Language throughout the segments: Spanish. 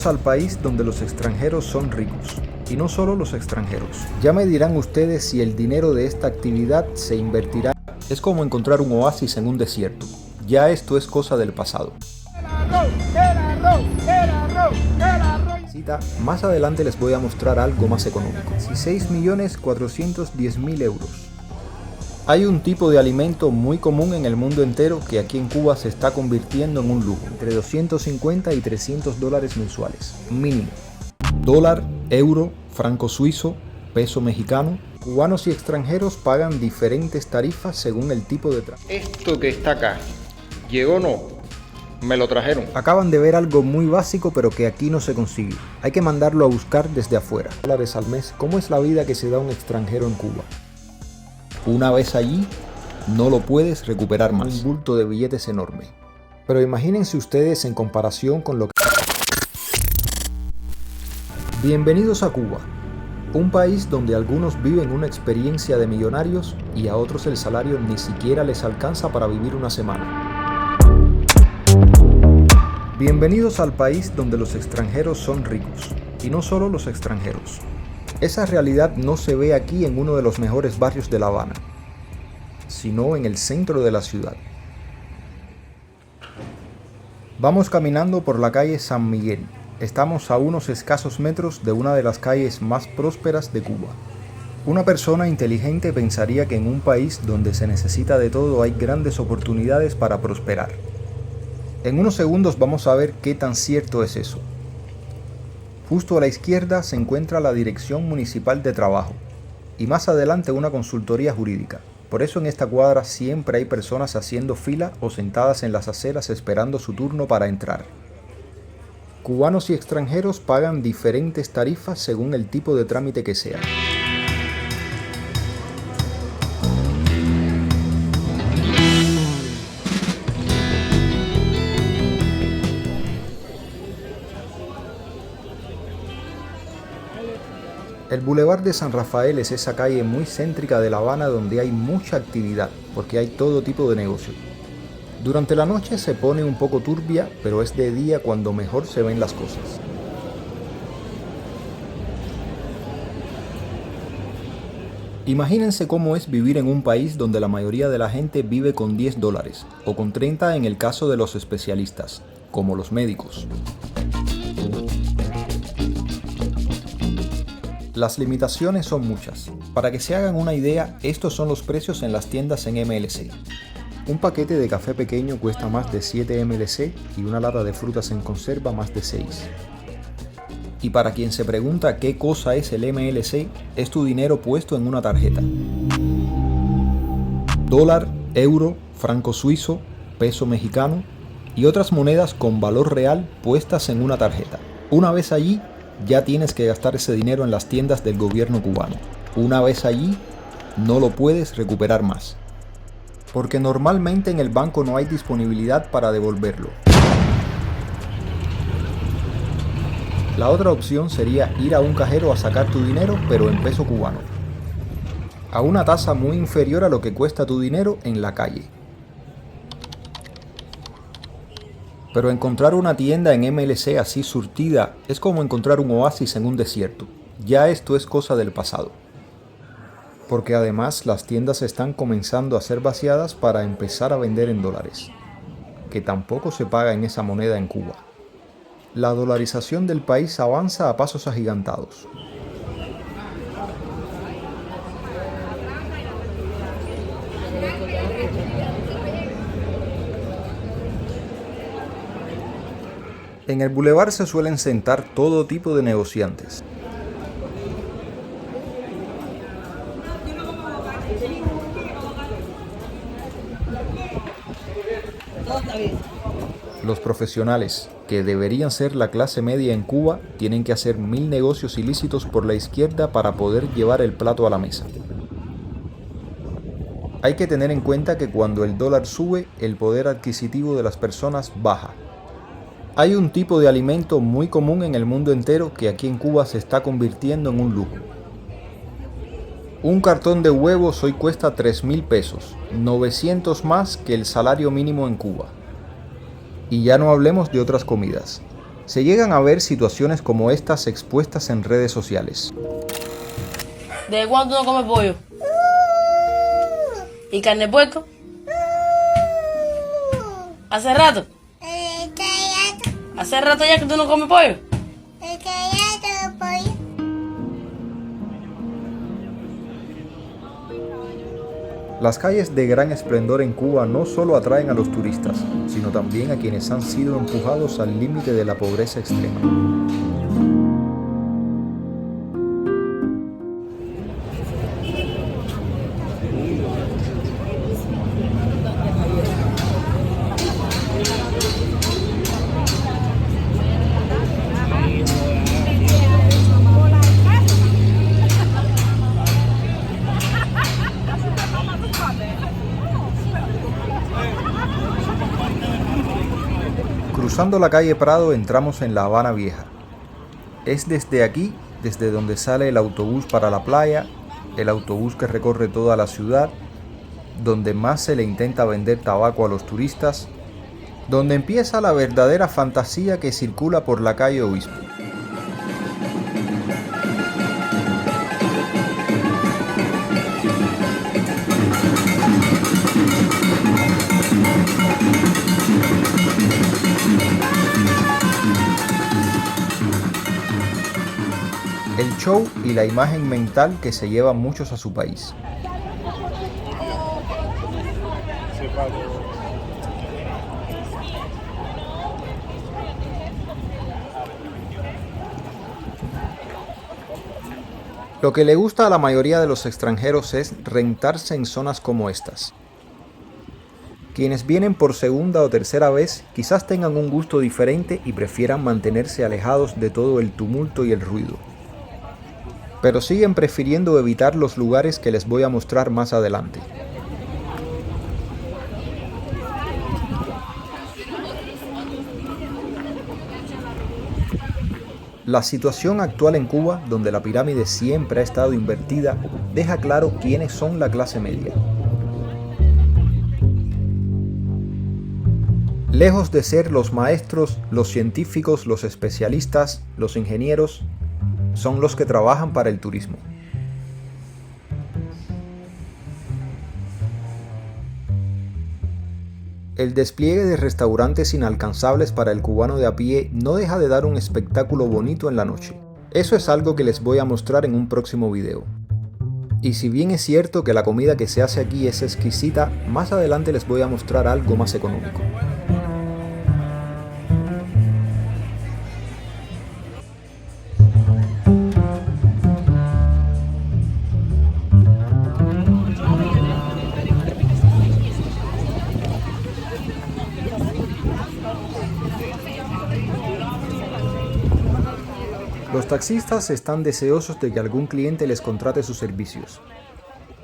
Al país donde los extranjeros son ricos. Y no solo los extranjeros. Ya me dirán ustedes si el dinero de esta actividad se invertirá. Es como encontrar un oasis en un desierto. Ya esto es cosa del pasado. Más adelante les voy a mostrar algo más económico. 16.410.000 euros. Hay un tipo de alimento muy común en el mundo entero que aquí en Cuba se está convirtiendo en un lujo, entre 250 y 300 dólares mensuales, mínimo. Dólar, euro, franco suizo, peso mexicano. Cubanos y extranjeros pagan diferentes tarifas según el tipo de trabajo. Esto que está acá, ¿llegó o no? Me lo trajeron. Acaban de ver algo muy básico pero que aquí no se consigue. Hay que mandarlo a buscar desde afuera. Dólares al mes. ¿Cómo es la vida que se da un extranjero en Cuba? Una vez allí, no lo puedes recuperar más. Un bulto de billetes enorme. Pero imagínense ustedes en comparación con lo que... Bienvenidos a Cuba, un país donde algunos viven una experiencia de millonarios y a otros el salario ni siquiera les alcanza para vivir una semana. Bienvenidos al país donde los extranjeros son ricos, y no solo los extranjeros. Esa realidad no se ve aquí en uno de los mejores barrios de La Habana, sino en el centro de la ciudad. Vamos caminando por la calle San Miguel. Estamos a unos escasos metros de una de las calles más prósperas de Cuba. Una persona inteligente pensaría que en un país donde se necesita de todo hay grandes oportunidades para prosperar. En unos segundos vamos a ver qué tan cierto es eso. Justo a la izquierda se encuentra la Dirección Municipal de Trabajo y más adelante una consultoría jurídica. Por eso en esta cuadra siempre hay personas haciendo fila o sentadas en las aceras esperando su turno para entrar. Cubanos y extranjeros pagan diferentes tarifas según el tipo de trámite que sea. El Boulevard de San Rafael es esa calle muy céntrica de La Habana donde hay mucha actividad, porque hay todo tipo de negocio. Durante la noche se pone un poco turbia, pero es de día cuando mejor se ven las cosas. Imagínense cómo es vivir en un país donde la mayoría de la gente vive con 10 dólares, o con 30 en el caso de los especialistas, como los médicos. Las limitaciones son muchas. Para que se hagan una idea, estos son los precios en las tiendas en MLC. Un paquete de café pequeño cuesta más de 7 MLC y una lata de frutas en conserva más de 6. Y para quien se pregunta qué cosa es el MLC, es tu dinero puesto en una tarjeta. Dólar, euro, franco suizo, peso mexicano y otras monedas con valor real puestas en una tarjeta. Una vez allí, ya tienes que gastar ese dinero en las tiendas del gobierno cubano. Una vez allí, no lo puedes recuperar más. Porque normalmente en el banco no hay disponibilidad para devolverlo. La otra opción sería ir a un cajero a sacar tu dinero, pero en peso cubano. A una tasa muy inferior a lo que cuesta tu dinero en la calle. Pero encontrar una tienda en MLC así surtida es como encontrar un oasis en un desierto. Ya esto es cosa del pasado. Porque además las tiendas están comenzando a ser vaciadas para empezar a vender en dólares, que tampoco se paga en esa moneda en Cuba. La dolarización del país avanza a pasos agigantados. En el bulevar se suelen sentar todo tipo de negociantes. Los profesionales, que deberían ser la clase media en Cuba, tienen que hacer 1000 negocios ilícitos por la izquierda para poder llevar el plato a la mesa. Hay que tener en cuenta que cuando el dólar sube, el poder adquisitivo de las personas baja. Hay un tipo de alimento muy común en el mundo entero que aquí en Cuba se está convirtiendo en un lujo. Un cartón de huevos hoy cuesta 3.000 pesos, 900 más que el salario mínimo en Cuba. Y ya no hablemos de otras comidas. Se llegan a ver situaciones como estas expuestas en redes sociales. ¿De cuándo no comes pollo? ¿Y carne de puerco? ¿Hace rato? ¿Hace rato ya que tú no comes pollo? Las calles de gran esplendor en Cuba no solo atraen a los turistas, sino también a quienes han sido empujados al límite de la pobreza extrema. Cruzando la calle Prado entramos en La Habana Vieja. Es desde aquí, desde donde sale el autobús para la playa, el autobús que recorre toda la ciudad, donde más se le intenta vender tabaco a los turistas, donde empieza la verdadera fantasía que circula por la calle Obispo. El show y la imagen mental que se llevan muchos a su país. Lo que le gusta a la mayoría de los extranjeros es rentarse en zonas como estas. Quienes vienen por segunda o tercera vez quizás tengan un gusto diferente y prefieran mantenerse alejados de todo el tumulto y el ruido. Pero siguen prefiriendo evitar los lugares que les voy a mostrar más adelante. La situación actual en Cuba, donde la pirámide siempre ha estado invertida, deja claro quiénes son la clase media. Lejos de ser los maestros, los científicos, los especialistas, los ingenieros, son los que trabajan para el turismo. El despliegue de restaurantes inalcanzables para el cubano de a pie no deja de dar un espectáculo bonito en la noche. Eso es algo que les voy a mostrar en un próximo video. Y si bien es cierto que la comida que se hace aquí es exquisita, más adelante les voy a mostrar algo más económico. Los taxistas están deseosos de que algún cliente les contrate sus servicios.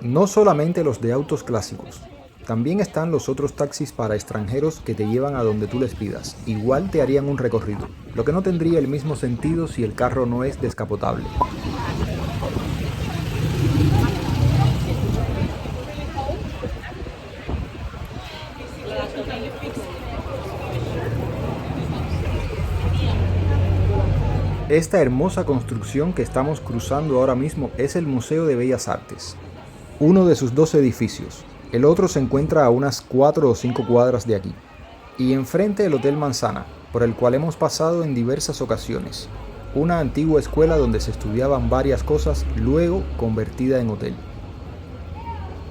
No solamente los de autos clásicos, también están los otros taxis para extranjeros que te llevan a donde tú les pidas. Igual te harían un recorrido, lo que no tendría el mismo sentido si el carro no es descapotable. Esta hermosa construcción que estamos cruzando ahora mismo es el Museo de Bellas Artes, uno de sus dos edificios. El otro se encuentra a unas 4 o 5 cuadras de aquí. Y enfrente el Hotel Manzana, por el cual hemos pasado en diversas ocasiones. Una antigua escuela donde se estudiaban varias cosas, luego convertida en hotel.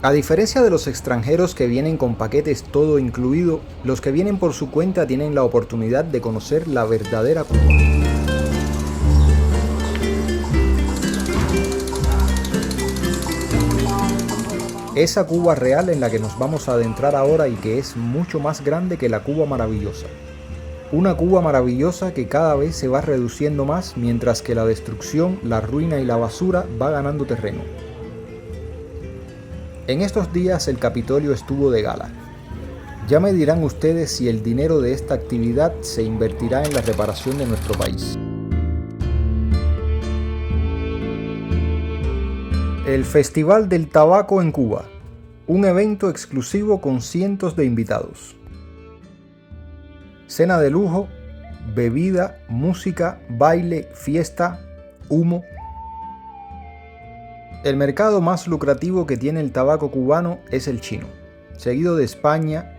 A diferencia de los extranjeros que vienen con paquetes todo incluido, los que vienen por su cuenta tienen la oportunidad de conocer la verdadera Cuba. Esa Cuba real en la que nos vamos a adentrar ahora y que es mucho más grande que la Cuba maravillosa. Una Cuba maravillosa que cada vez se va reduciendo más mientras que la destrucción, la ruina y la basura va ganando terreno. En estos días el Capitolio estuvo de gala. Ya me dirán ustedes si el dinero de esta actividad se invertirá en la reparación de nuestro país. El Festival del Tabaco en Cuba, un evento exclusivo con cientos de invitados. Cena de lujo, bebida, música, baile, fiesta, humo. El mercado más lucrativo que tiene el tabaco cubano es el chino, seguido de España,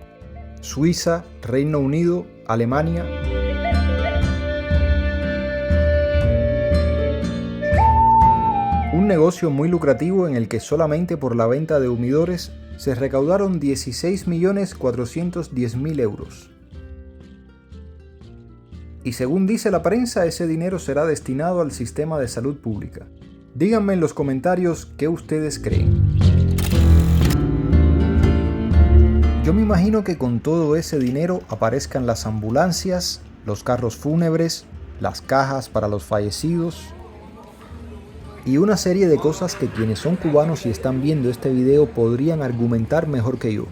Suiza, Reino Unido, Alemania. Un negocio muy lucrativo en el que solamente por la venta de humidores se recaudaron 16.410.000 euros. Y según dice la prensa, ese dinero será destinado al sistema de salud pública. Díganme en los comentarios qué ustedes creen. Yo me imagino que con todo ese dinero aparezcan las ambulancias, los carros fúnebres, las cajas para los fallecidos y una serie de cosas que quienes son cubanos y están viendo este video podrían argumentar mejor que yo.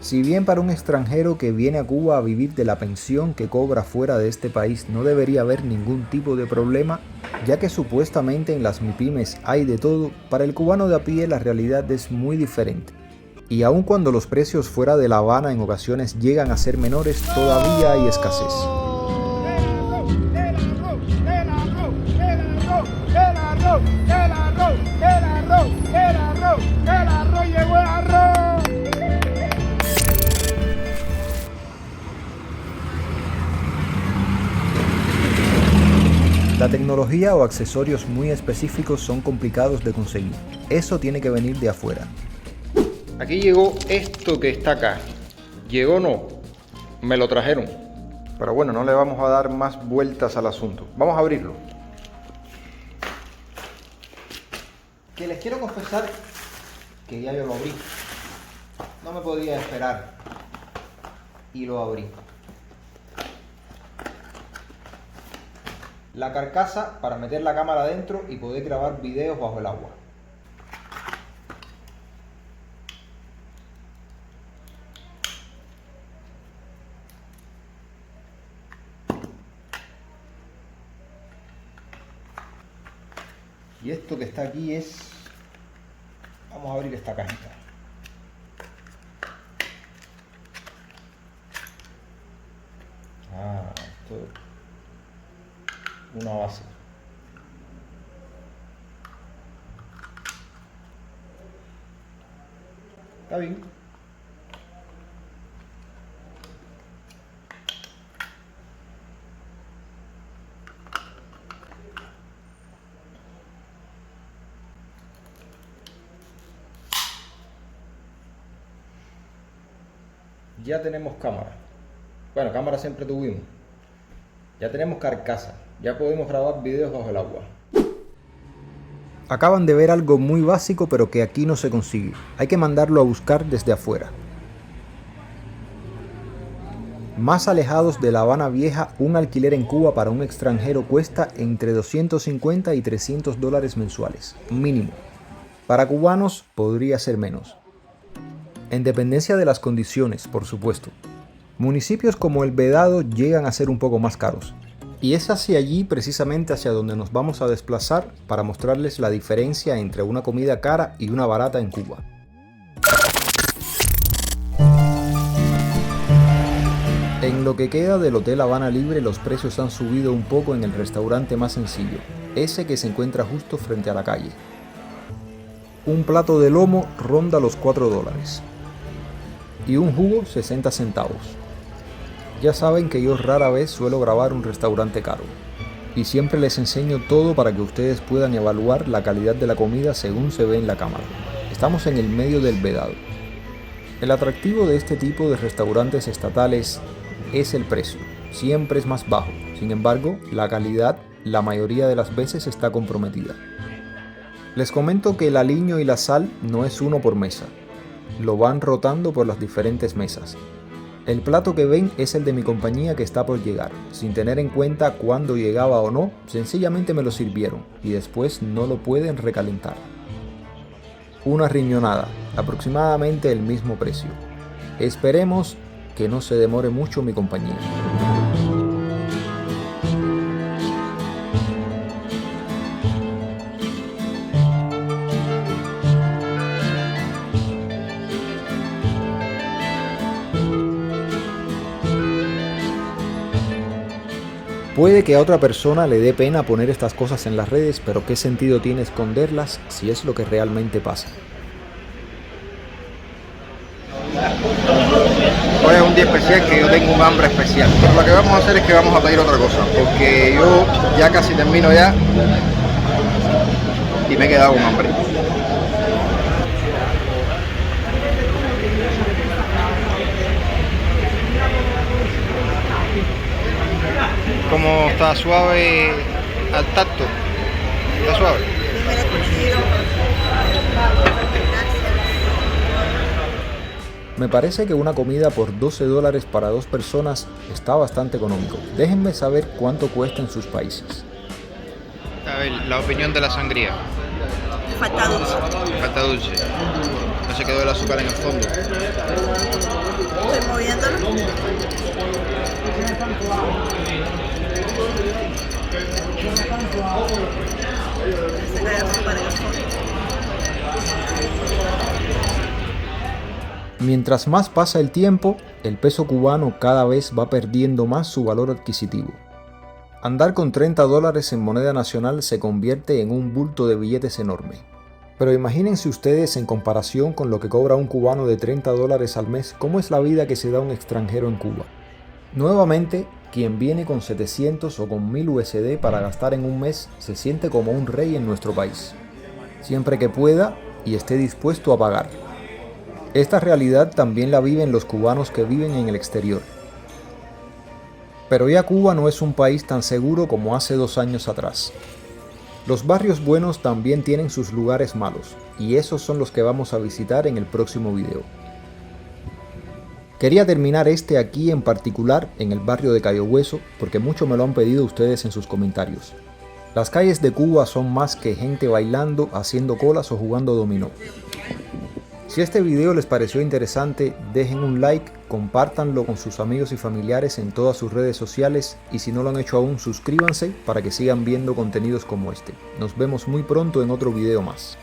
Si bien para un extranjero que viene a Cuba a vivir de la pensión que cobra fuera de este país no debería haber ningún tipo de problema, ya que supuestamente en las MIPYMES hay de todo, para el cubano de a pie la realidad es muy diferente. Y aun cuando los precios fuera de La Habana en ocasiones llegan a ser menores, todavía hay escasez. La tecnología o accesorios muy específicos son complicados de conseguir. Eso tiene que venir de afuera. Aquí llegó esto que está acá. Llegó no, me lo trajeron. Pero bueno, no le vamos a dar más vueltas al asunto. Vamos a abrirlo. Que les quiero confesar que ya yo lo abrí. No me podía esperar. Y lo abrí. La carcasa para meter la cámara adentro y poder grabar videos bajo el agua. Y esto que está aquí es... Vamos a abrir esta cajita. Esto es una base. Está bien. Ya tenemos cámara. Bueno, cámara siempre tuvimos. Ya tenemos carcasa. Ya podemos grabar videos bajo el agua. Acaban de ver algo muy básico, pero que aquí no se consigue. Hay que mandarlo a buscar desde afuera. Más alejados de La Habana Vieja, un alquiler en Cuba para un extranjero cuesta entre 250 y 300 dólares mensuales, mínimo. Para cubanos podría ser menos. En dependencia de las condiciones, por supuesto. Municipios como El Vedado llegan a ser un poco más caros. Y es hacia allí precisamente hacia donde nos vamos a desplazar para mostrarles la diferencia entre una comida cara y una barata en Cuba. En lo que queda del Hotel Habana Libre, los precios han subido un poco en el restaurante más sencillo, ese que se encuentra justo frente a la calle. Un plato de lomo ronda los 4 dólares y un jugo 60 centavos. Ya saben que yo rara vez suelo grabar un restaurante caro y siempre les enseño todo para que ustedes puedan evaluar la calidad de la comida según se ve en la cámara. Estamos en el medio del Vedado. El atractivo de este tipo de restaurantes estatales es el precio, siempre es más bajo. Sin embargo, la calidad la mayoría de las veces está comprometida. Les comento que el aliño y la sal no es uno por mesa, lo van rotando por las diferentes mesas. El plato que ven es el de mi compañía que está por llegar, sin tener en cuenta cuándo llegaba o no, sencillamente me lo sirvieron y después no lo pueden recalentar. Una riñonada, aproximadamente el mismo precio. Esperemos que no se demore mucho mi compañía. Puede que a otra persona le dé pena poner estas cosas en las redes, pero ¿qué sentido tiene esconderlas si es lo que realmente pasa? Hoy es un día especial que yo tengo un hambre especial. Pero lo que vamos a hacer es que vamos a pedir otra cosa, porque yo ya casi termino ya y me he quedado con hambre. Como está suave al tacto, está suave. Me parece que una comida por $12 para 2 personas está bastante económico. Déjenme saber cuánto cuesta en sus países. A ver, la opinión de la sangría. Falta dulce. Falta dulce. No se quedó el azúcar en el fondo. Estoy moviéndolo. Se cae el azúcar en el fondo. Mientras más pasa el tiempo, el peso cubano cada vez va perdiendo más su valor adquisitivo. Andar con $30 en moneda nacional se convierte en un bulto de billetes enorme. Pero imagínense ustedes en comparación con lo que cobra un cubano de $30 al mes, cómo es la vida que se da un extranjero en Cuba. Nuevamente, quien viene con 700 o con 1000 USD para gastar en un mes se siente como un rey en nuestro país, siempre que pueda y esté dispuesto a pagar. Esta realidad también la viven los cubanos que viven en el exterior. Pero ya Cuba no es un país tan seguro como hace 2 años atrás. Los barrios buenos también tienen sus lugares malos, y esos son los que vamos a visitar en el próximo video. Quería terminar aquí en particular en el barrio de Cayo Hueso, porque mucho me lo han pedido ustedes en sus comentarios. Las calles de Cuba son más que gente bailando, haciendo colas o jugando dominó. Si este video les pareció interesante, dejen un like, compártanlo con sus amigos y familiares en todas sus redes sociales y si no lo han hecho aún, suscríbanse para que sigan viendo contenidos como este. Nos vemos muy pronto en otro video más.